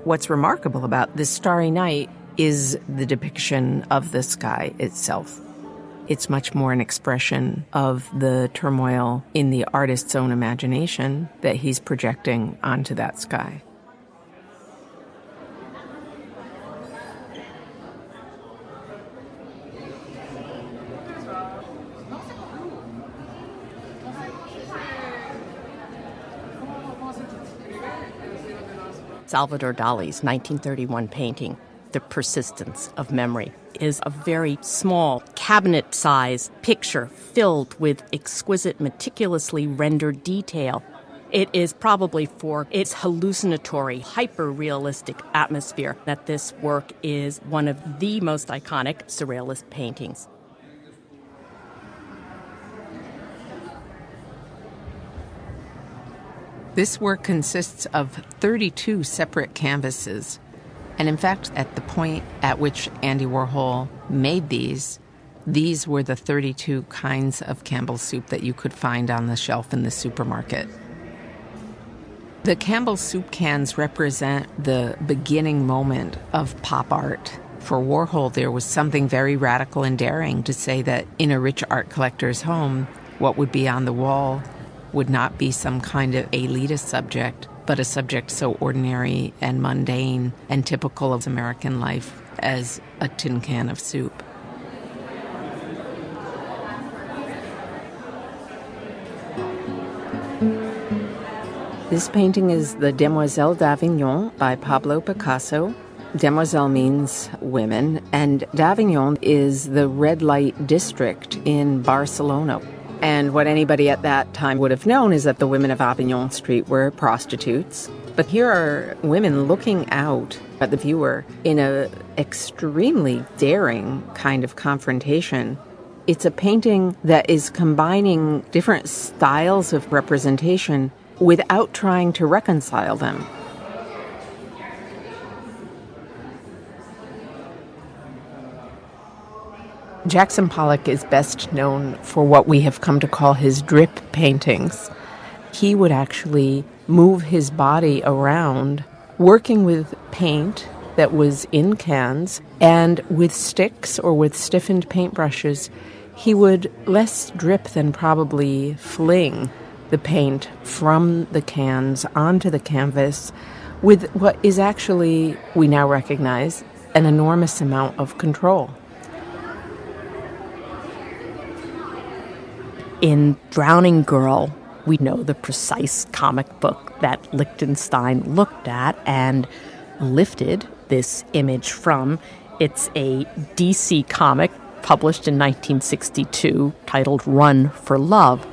What's remarkable about this starry night is the depiction of the sky itself. It's much more an expression of the turmoil in the artist's own imagination that he's projecting onto that sky. Salvador Dali's 1931 painting, The Persistence of Memory, is a very small, cabinet-sized picture filled with exquisite, meticulously rendered detail. It is probably for its hallucinatory, hyper-realistic atmosphere that this work is one of the most iconic Surrealist paintings. This work consists of 32 separate canvases. And in fact, at the point at which Andy Warhol made these were the 32 kinds of Campbell's soup that you could find on the shelf in the supermarket. The Campbell's soup cans represent the beginning moment of pop art. For Warhol, there was something very radical and daring to say that in a rich art collector's home, what would be on the wall would not be some kind of elitist subject, but a subject so ordinary and mundane and typical of American life as a tin can of soup. This painting is the Demoiselles d'Avignon by Pablo Picasso. Demoiselle means women, and d'Avignon is the red light district in Barcelona. And what anybody at that time would have known is that the women of Avignon Street were prostitutes. But here are women looking out at the viewer in an extremely daring kind of confrontation. It's a painting that is combining different styles of representation without trying to reconcile them. Jackson Pollock is best known for what we have come to call his drip paintings. He would actually move his body around, working with paint that was in cans, and with sticks or with stiffened paintbrushes, he would less drip than probably fling the paint from the cans onto the canvas with what is actually, we now recognize, an enormous amount of control. In Drowning Girl, we know the precise comic book that Lichtenstein looked at and lifted this image from. It's a DC comic published in 1962 titled Run for Love.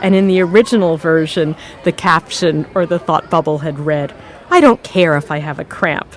And in the original version, the caption or the thought bubble had read, "I don't care if I have a cramp.